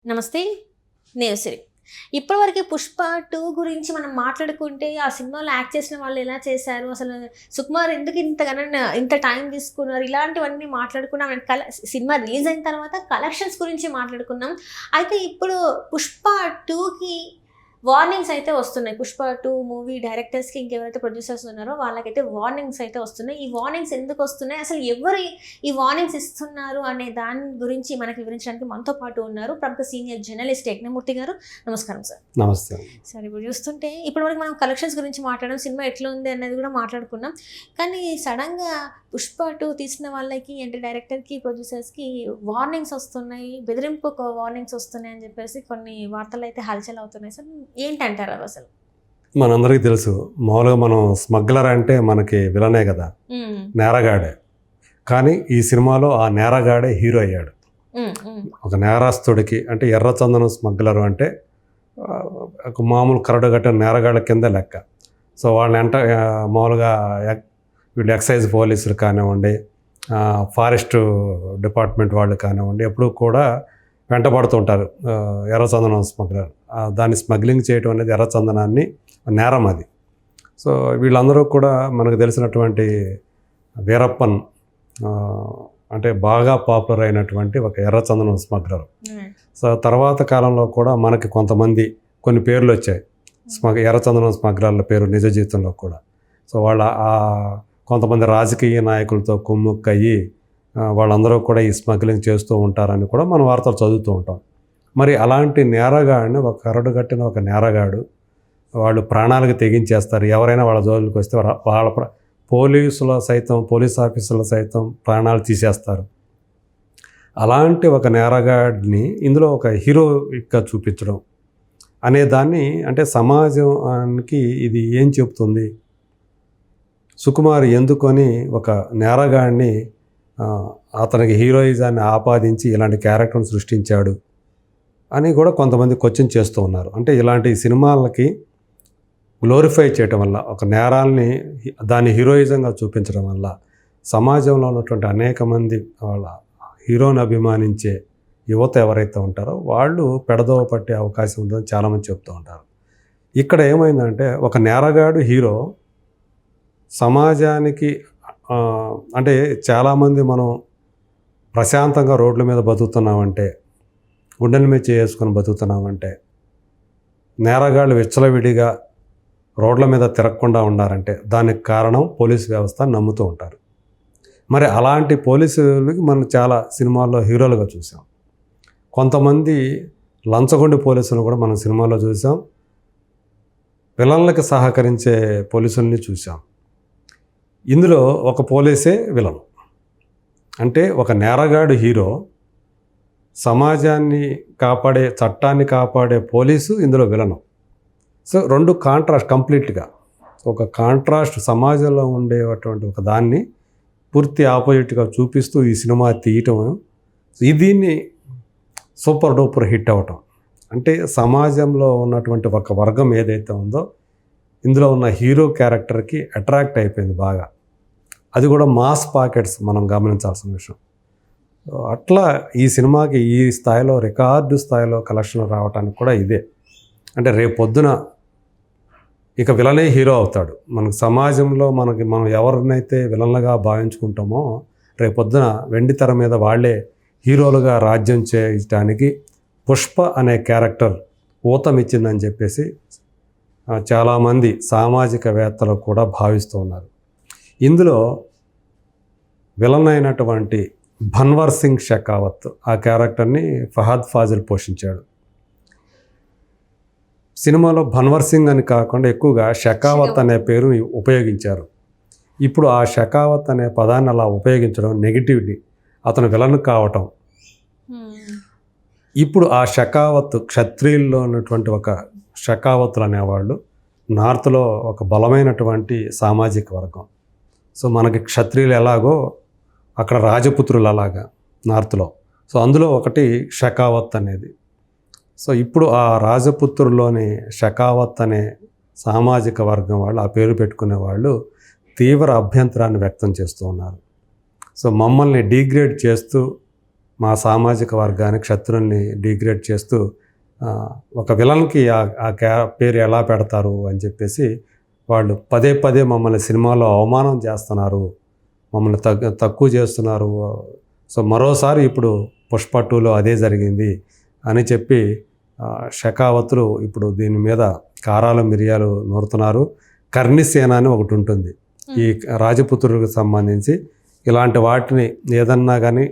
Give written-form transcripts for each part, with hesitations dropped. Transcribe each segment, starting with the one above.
నమస్తే. నేను సిరి. ఇప్పటివరకే 'పుష్ప 2' గురించి మనం మాట్లాడుకుంటే, ఆ సినిమాలో యాక్ట్ చేసిన వాళ్ళు ఎలా చేశారు? అసలు సుకుమార్ ఎందుకు ఇంత టైం తీసుకున్నారు? ఇలాంటివన్నీ మాట్లాడుకున్నాం. అండ్ సినిమా రిలీజ్ అయిన తర్వాత కలెక్షన్స్ గురించి మాట్లాడుకున్నాం. అయితే ఇప్పుడు 'పుష్ప 2'కి వార్నింగ్స్ అయితే వస్తున్నాయి. 'పుష్ప 2' మూవీ డైరెక్టర్స్‌కి ఇంకెవరైతే ప్రొడ్యూసర్స్ ఉన్నారో వాళ్ళకైతే వార్నింగ్స్ అయితే వస్తున్నాయి. ఈ వార్నింగ్స్ ఎందుకు వస్తున్నాయి? అసలు ఎవరు ఈ వార్నింగ్స్ ఇస్తున్నారు అనే దాని గురించి మనకు వివరించడానికి మనతో పాటు ఉన్నారు ప్రముఖ సీనియర్ జర్నలిస్ట్ యజ్ఞమూర్తి గారు. నమస్కారం సార్. నమస్తే. సరే, ఇప్పుడు చూస్తుంటే ఇప్పటివరకు మనం కలెక్షన్స్ గురించి మాట్లాడడం, సినిమా ఎట్లా ఉంది అనేది కూడా మాట్లాడుకున్నాం. కానీ సడన్గా 'పుష్ప 2' తీసిన వాళ్ళకి అంటే డైరెక్టర్కి, ప్రొడ్యూసర్స్కి వార్నింగ్స్ వస్తున్నాయి, బెదిరింపు వార్నింగ్స్ వస్తున్నాయి అని చెప్పేసి కొన్ని వార్తలు అయితే హల్చల్ అవుతున్నాయి సార్. ఏంటంటారు అవి అసలు? మనందరికీ తెలుసు, మామూలుగా మనం స్మగ్లర్ అంటే మనకి విలనే కదా, నేరగాడే. కానీ ఈ సినిమాలో ఆ నేరగాడే హీరో అయ్యాడు. ఒక నేరస్తుడికి అంటే ఎర్రచందనం స్మగ్లర్ అంటే ఒక మామూలు కరడుగట్టిన నేరగాళ్ళ కింద లెక్క. సో వాళ్ళని మామూలుగా వీళ్ళు ఎక్సైజ్ పోలీసులు కానివ్వండి, ఫారెస్ట్ డిపార్ట్మెంట్ వాళ్ళు కానివ్వండి, ఎప్పుడూ కూడా వెంటబడుతుంటారు ఎర్రచందనం స్మగ్లర్. దాన్ని స్మగ్లింగ్ చేయడం అనేది ఎర్రచందనాన్ని నేరం అది. సో వీళ్ళందరూ కూడా మనకు తెలిసినటువంటి వీరప్పన్ అంటే బాగా పాపులర్ అయినటువంటి ఒక ఎర్రచందనం స్మగ్లర్. సో తర్వాత కాలంలో కూడా మనకి కొంతమంది కొన్ని పేర్లు వచ్చాయి ఎర్రచందనం స్మగ్లర్ల పేరు నిజ జీవితంలో కూడా. సో వాళ్ళ కొంతమంది రాజకీయ నాయకులతో కుమ్ముక్కయ్యి వాళ్ళందరూ కూడా ఈ స్మగ్లింగ్ చేస్తూ ఉంటారని కూడా మనం వార్తలు చదువుతూ ఉంటాం. మరి అలాంటి నేరగాడిని ఒక కరడుగట్టిన ఒక నేరగాడు వాళ్ళు ప్రాణాలకు తెగించేస్తారు. ఎవరైనా వాళ్ళ జోలికి వస్తే వాళ్ళ పోలీస్ ఆఫీసుల సైతం ప్రాణాలు తీసేస్తారు. అలాంటి ఒక నేరగాడిని ఇందులో ఒక హీరోగా చూపించడం అనే దాన్ని అంటే సమాజానికి ఇది ఏం చెప్తుంది? సుకుమార్ ఎందుకని ఒక నేరగాడిని అతనికి హీరోయిజాన్ని ఆపాదించి ఇలాంటి క్యారెక్టర్ని సృష్టించాడు అని కూడా కొంతమంది క్వశ్చన్ చేస్తూ ఉన్నారు. అంటే ఇలాంటి సినిమాలకి గ్లోరిఫై చేయటం వల్ల, ఒక నేరాల్ని దాన్ని హీరోయిజంగా చూపించడం వల్ల సమాజంలో ఉన్నటువంటి అనేక మంది వాళ్ళ హీరోని అభిమానించే యువత ఎవరైతే ఉంటారో వాళ్ళు పెడదోవ పట్టే అవకాశం ఉంటుందని చాలామంది చెప్తూ ఉంటారు. ఇక్కడ ఏమైందంటే ఒక నేరగాడు హీరో సమాజానికి అంటే చాలామంది మనం ప్రశాంతంగా రోడ్ల మీద బతుకుతున్నామంటే, గుండెల మీద చేసుకొని బతుకుతున్నామంటే, నేరగాళ్ళు విచ్చలవిడిగా రోడ్ల మీద తిరగకుండా ఉన్నారంటే దానికి కారణం పోలీసు వ్యవస్థ నమ్ముతూ ఉంటారు. మరి అలాంటి పోలీసులకి మనం చాలా సినిమాల్లో హీరోలుగా చూసాం. కొంతమంది లంచగొండి పోలీసులు కూడా మనం సినిమాలో చూసాం. విలన్లకు సహకరించే పోలీసుల్ని చూసాం. ఇందులో ఒక పోలీసే విలన్. అంటే ఒక నేరగాడు హీరో, సమాజాన్ని కాపాడే, చట్టాన్ని కాపాడే పోలీసు ఇందులో విలను. సో రెండు కాంట్రాస్ట్ కంప్లీట్గా ఒక కాంట్రాస్ట్ సమాజంలో ఉండేటువంటి ఒక దాన్ని పూర్తి ఆపోజిట్గా చూపిస్తూ ఈ సినిమా తీయటం, దీన్ని సూపర్ డూపర్ హిట్ అవ్వటం. అంటే సమాజంలో ఉన్నటువంటి ఒక వర్గం ఏదైతే ఉందో ఇందులో ఉన్న హీరో క్యారెక్టర్కి అట్రాక్ట్ అయిపోయింది బాగా. అది కూడా మాస్ పాకెట్స్ మనం గమనించాల్సిన విషయం. అట్లా ఈ సినిమాకి ఈ స్థాయిలో రికార్డు స్థాయిలో కలెక్షన్ రావడానికి కూడా ఇదే. అంటే రేపు పొద్దున ఇక విలనే హీరో అవుతాడు. మనకు సమాజంలో మనం ఎవరినైతే విలన్లుగా భావించుకుంటామో రేపొద్దున వెండి తెర మీద వాళ్ళే హీరోలుగా రాజ్యం చేయడానికి పుష్ప అనే క్యారెక్టర్ ఊతమిచ్చిందని చెప్పేసి చాలామంది సామాజికవేత్తలు కూడా భావిస్తూ ఉన్నారు. ఇందులో విలన్ అయినటువంటి భన్వర్ సింగ్ షెకావత్ ఆ క్యారెక్టర్ని ఫహద్ ఫాజిల్ పోషించాడు. సినిమాలో భన్వర్ సింగ్ అని కాకుండా ఎక్కువగా షెకావత్ అనే పేరుని ఉపయోగించారు. ఇప్పుడు ఆ షెకావత్ అనే పదాన్ని అలా ఉపయోగించడం నెగిటివ్ని, అతను విలన్ కావటం. ఇప్పుడు ఆ షెకావత్ క్షత్రియుల్లో ఉన్నటువంటి ఒక షెకావత్లు అనేవాళ్ళు నార్త్లో ఒక బలమైనటువంటి సామాజిక వర్గం. సో మనకి క్షత్రియులు ఎలాగో అక్కడ రాజపుత్రులు అలాగా నార్త్లో. సో అందులో ఒకటి షెకావత్ అనేది. సో ఇప్పుడు ఆ రాజపుత్రుల్లోని షెకావత్ అనే సామాజిక వర్గం వాళ్ళు, ఆ పేరు పెట్టుకునే వాళ్ళు తీవ్ర అభ్యంతరాన్ని వ్యక్తం చేస్తూ ఉన్నారు. సో మమ్మల్ని డీగ్రేడ్ చేస్తూ మా సామాజిక వర్గాన్ని క్షత్రుల్ని డిగ్రేడ్ చేస్తూ ఒక విలన్కి ఆ పేరు ఎలా పెడతారు అని చెప్పేసి వాళ్ళు పదే పదే మమ్మల్ని సినిమాలో అవమానం చేస్తున్నారు, మమ్మల్ని తక్కువ చేస్తున్నారు. సో మరోసారి ఇప్పుడు పుష్ప 2లో అదే జరిగింది అని చెప్పి షెకావత్లు ఇప్పుడు దీని మీద కారాలు మిరియాలు నూరుతున్నారు. కర్ణిసేన అని ఒకటి ఉంటుంది ఈ రాజపుత్రులకు సంబంధించి. ఇలాంటి వాటిని ఏదన్నా కానీ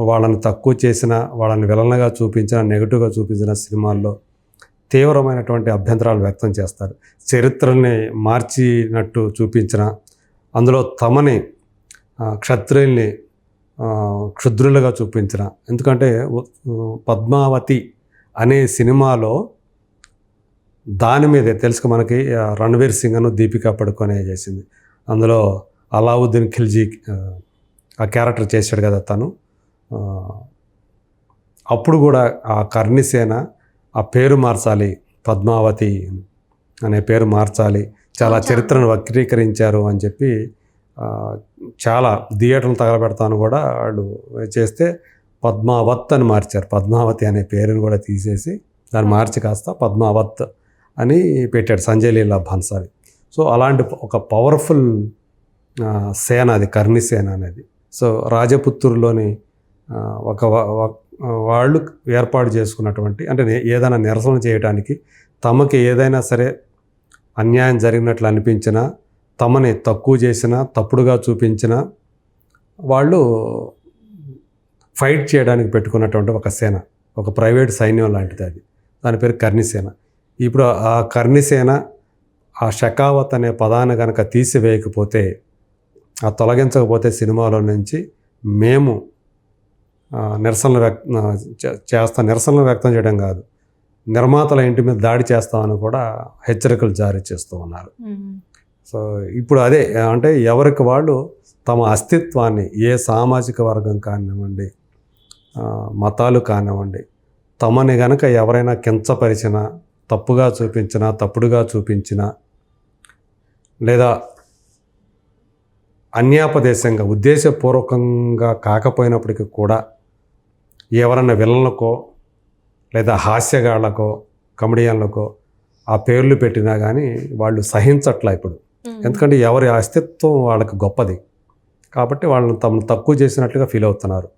వాళ్ళని తక్కువ చేసిన, వాళ్ళని విలన్గా చూపించిన, నెగిటివ్గా చూపించిన సినిమాల్లో తీవ్రమైనటువంటి అభ్యంతరాలు వ్యక్తం చేస్తారు. చరిత్రని మార్చినట్టు చూపించిన, అందులో తమని క్షత్రియుల్ని క్షుద్రులుగా చూపించిన. ఎందుకంటే పద్మావతి అనే సినిమాలో దాని మీదే తెలుసుకు మనకి రణ్వీర్ సింగ్ అను దీపికా పడుకొనే చేసింది. అందులో అలావుద్దీన్ ఖిల్జీ ఆ క్యారెక్టర్ చేశాడు కదా తను. అప్పుడు కూడా ఆ కర్ణిసేన ఆ పేరు మార్చాలి, పద్మావతి అనే పేరు మార్చాలి, చాలా చరిత్రను వక్రీకరించారు అని చెప్పి చాలా థియేటర్లు తగలబెడతాను కూడా వాళ్ళు చేస్తే పద్మావత్ అని మార్చారు. పద్మావతి అనే పేరుని కూడా తీసేసి దాన్ని మార్చి కాస్త పద్మావత్ అని పెట్టాడు సంజయ్ లీలా భన్సాలి. సో అలాంటి ఒక పవర్ఫుల్ సేన అది కర్ణిసేన అనేది. సో రాజపుత్రుల్లోని ఒక వాళ్ళు ఏర్పాటు చేసుకున్నటువంటి, అంటే ఏదైనా నిరసన చేయడానికి, తమకి ఏదైనా సరే అన్యాయం జరిగినట్లు అనిపించినా, తమని తక్కువ చేసినా, తప్పుడుగా చూపించినా వాళ్ళు ఫైట్ చేయడానికి పెట్టుకున్నటువంటి ఒక సేన, ఒక ప్రైవేట్ సైన్యం లాంటిది అది. దాని పేరు కర్ణిసేన. ఇప్పుడు ఆ కర్ణిసేన ఆ షెకావత్ అనే పదాన్ని కనుక తీసివేయకపోతే, ఆ తొలగించకపోతే సినిమాలో నుంచి మేము నిరసనలు వ్యక్తం చేయడం కాదు, నిర్మాతల ఇంటి మీద దాడి చేస్తామని కూడా హెచ్చరికలు జారీ చేస్తూ ఉన్నారు. సో ఇప్పుడు అదే అంటే ఎవరికి వాళ్ళు తమ అస్తిత్వాన్ని, ఏ సామాజిక వర్గం కానివ్వండి, మతాలు కానివ్వండి, తమని గనక ఎవరైనా కించపరిచినా, తప్పుగా చూపించినా, తప్పుడుగా చూపించినా, లేదా అన్యాపదేశంగా ఉద్దేశపూర్వకంగా కాకపోయినప్పటికీ కూడా ఎవరన్నా విలన్లకో లేదా హాస్యగాళ్లకో కమెడియన్లకో ఆ పేర్లు పెట్టినా కానీ వాళ్ళు సహించట్లా ఇప్పుడు. ఎందుకంటే ఎవరి అస్తిత్వం వాళ్ళకి గొప్పది కాబట్టి వాళ్ళని తమను తక్కువ చేసినట్లుగా ఫీల్ అవుతున్నారు,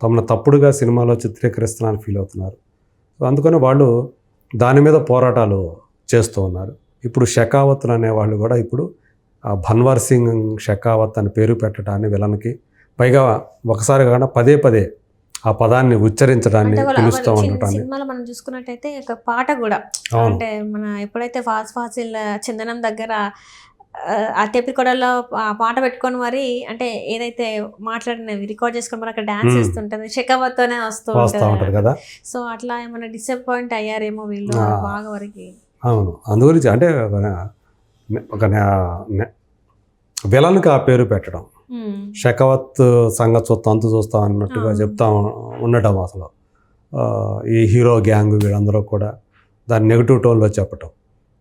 తమను తప్పుడుగా సినిమాలో చిత్రీకరిస్తున్నారని ఫీల్ అవుతున్నారు. సో అందుకని వాళ్ళు దాని మీద పోరాటాలు చేస్తూ ఉన్నారు. ఇప్పుడు షెకావత్లు అనేవాళ్ళు కూడా ఇప్పుడు భన్వర్ సింగ్ షెకావత్ అని పేరు పెట్టడాన్ని విలన్కి, పైగా ఒకసారి కాకుండా పదే పదే ఆ పదాన్ని ఉచ్చరించడాన్ని, పిలుస్తూ ఉండటాన్ని. సినిమాలో మనం చూసుకున్నట్టయితే ఒక పాట కూడా, అంటే మన ఎప్పుడైతే ఫాసిల్ చందనం దగ్గర ఆ టేప్ రికార్డర్లో ఆ పాట పెట్టుకొని మరి, అంటే ఏదైతే మాట్లాడినవి రికార్డ్ చేసుకొని మరి అక్కడ డాన్స్ చేస్తుంటుంది, షెకావత్తోనే వస్తూ ఉంటుంది కదా. సో అట్లా ఏమైనా డిసప్పాయింట్ అయ్యారేమో వీళ్ళు బాగా వరకు. అవును, అందుగురించి అంటే ఒక విలన్కి ఆ పేరు పెట్టడం, షెకావత్ సంగతి చూస్తాం అంతు చూస్తాం అన్నట్టుగా చెప్తా ఉండటం, అసలు ఈ హీరో గ్యాంగ్ వీళ్ళందరూ కూడా దాన్ని నెగిటివ్ టోన్లో చెప్పటం.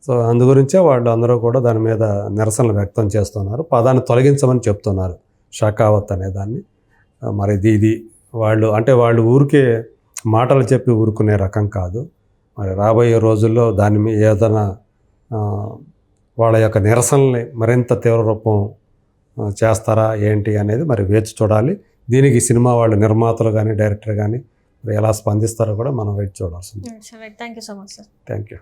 సో అందుగురించే వాళ్ళు అందరూ కూడా దాని మీద నిరసనలు వ్యక్తం చేస్తున్నారు, పదాన్ని తొలగించమని చెప్తున్నారు షెకావత్ అనే దాన్ని. మరి ఇది వాళ్ళు అంటే వాళ్ళు ఊరికే మాటలు చెప్పి ఊరుకునే రకం కాదు. మరి రాబోయే రోజుల్లో దాని మీద ఏదైనా వాళ్ళ యొక్క నిరసనల్ని మరింత తీవ్ర రూపం చేస్తారా ఏంటి అనేది మరి వేచి చూడాలి. దీనికి సినిమా వాళ్ళు నిర్మాతలు కానీ డైరెక్టర్ కానీ మరి ఎలా స్పందిస్తారో కూడా మనం వెయిట్ చూడాల్సింది. Thank you so much sir. Thank you.